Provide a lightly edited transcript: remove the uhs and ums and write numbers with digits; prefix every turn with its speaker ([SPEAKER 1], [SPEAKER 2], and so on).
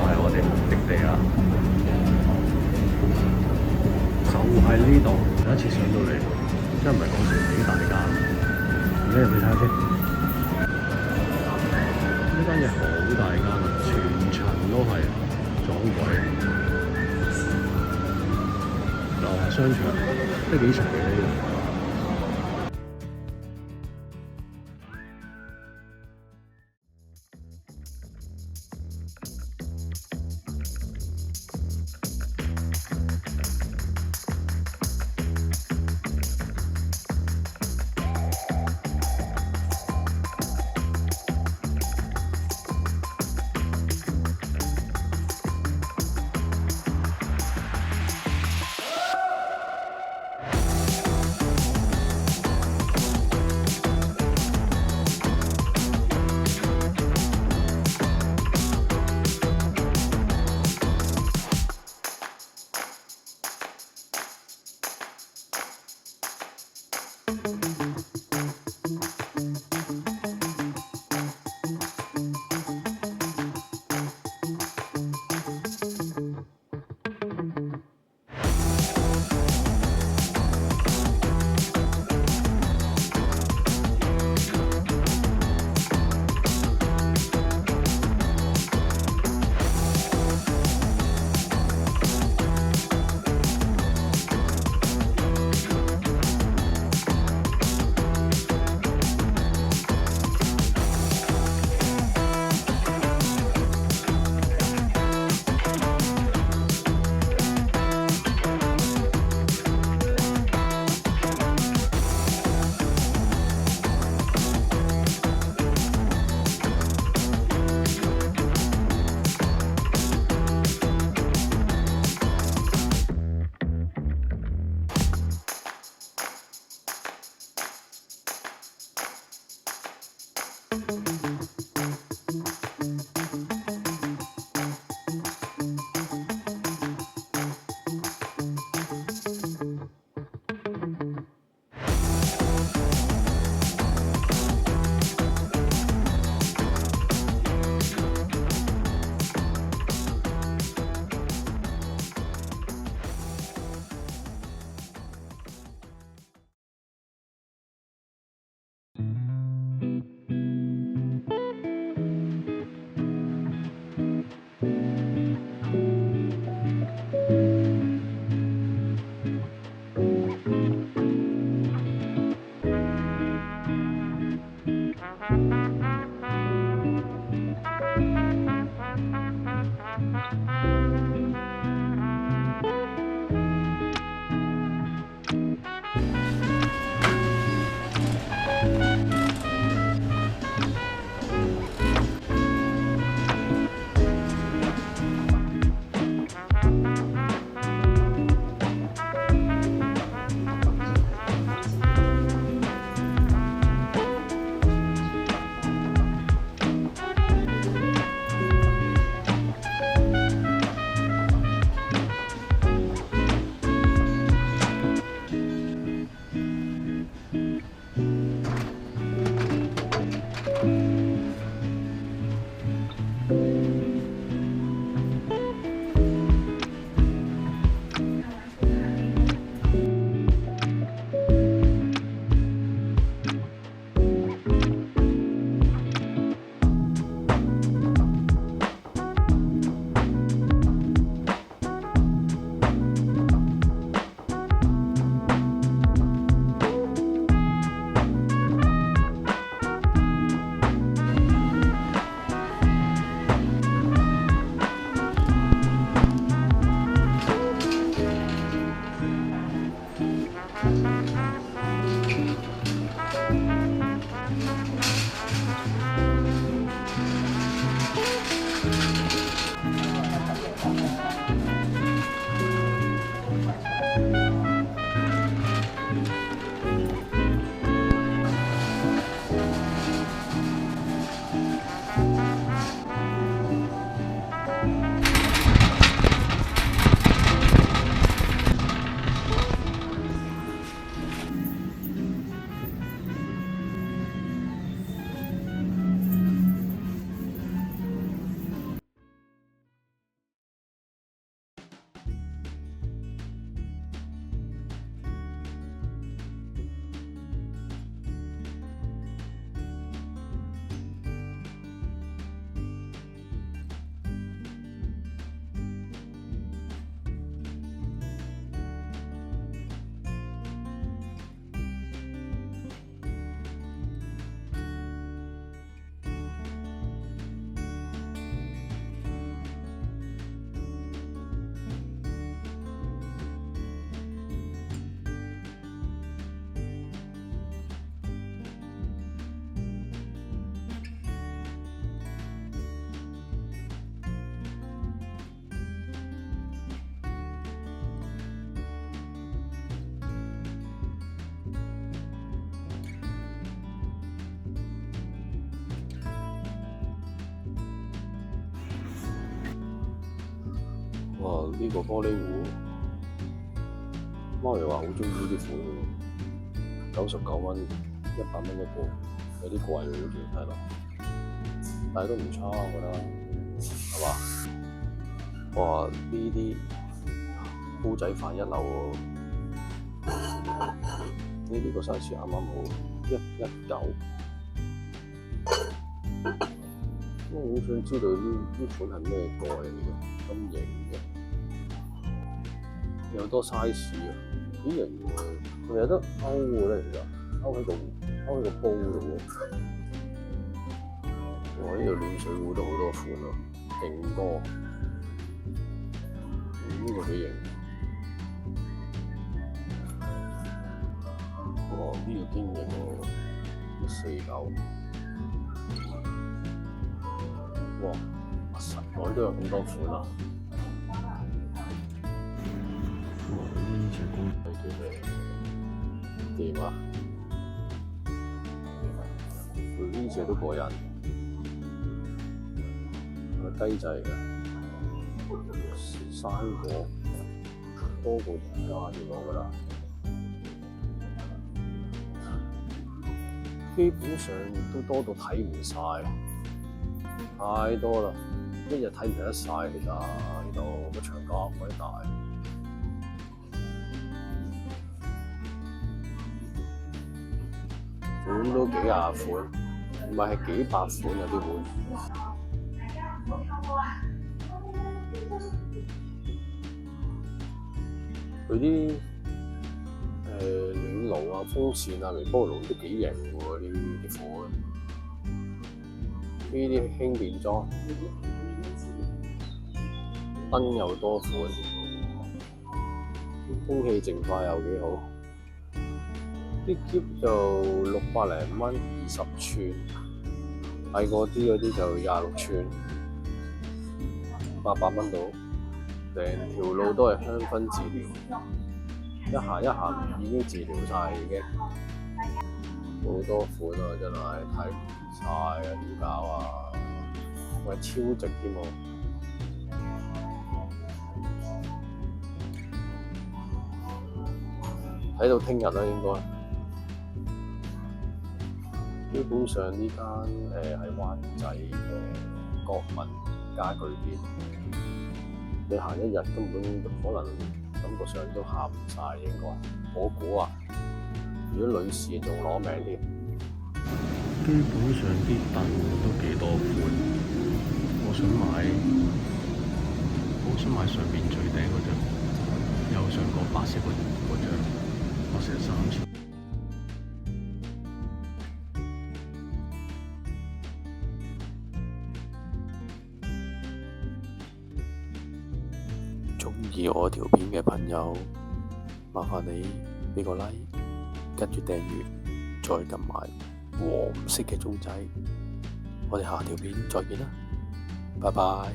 [SPEAKER 1] 係我哋目的地啦，就係呢度。第一次上到嚟，真係唔係講笑，幾大間。而家入去睇下先，呢間嘢好大間啊，全層都係撞鬼。樓下商場，都幾長嘅呢度。哇！呢個玻璃壺，媽咪話好鍾意呢啲款喎，99蚊，100蚊一個，有啲貴喎好似睇落，但係都唔差我覺得，係嘛？哇！呢啲煲仔飯一流喎，呢啲個 size 啱啱好，119。我好想知道呢款係咩蓋嚟嘅，咁型嘅，有多 size 啊？幾型喎！佢有得勾嘅咧，其實勾喺個煲度喎。哇！呢度暖水壺都好多款啊，勁多。呢個幾型。哇！呢個堅型喎，149。哇！實在都有咁多款啊！哇！呢隻公仔叫做掂啊！呢隻都過癮，係雞仔嘅生果，多過而家添我覺得。基本上都多到睇唔晒，太多啦，一日睇唔睇得晒。其實呢度個場咁鬼大，款都幾廿款，唔係係幾百款有啲款。佢啲暖爐啊、風扇啊、微波爐都幾型喎，呢啲款。呢啲輕便裝，燈又多款，空氣淨化又幾好。啲篋就600零蚊，20寸，細個啲嗰啲就26寸，800蚊到。成條路都係香薰治療，一行一行已經治療晒，已經好多款啊！真係睇唔晒啊，點搞啊？喂，超值添喎！睇到聽日啦，應該。基本上呢間喺灣仔嘅國民家具店。你行一日根本可能感覺上都行唔晒，應該。我估啊，如果女士仲攞命添。基本上啲凳都幾多款，我想買上面最頂嗰張，右上角白色嗰張，我成3000。鍾意我條片嘅朋友，麻煩你畀個 like，跟住訂閱，再撳埋黃色嘅鐘仔。我哋下條片再見啦，拜拜。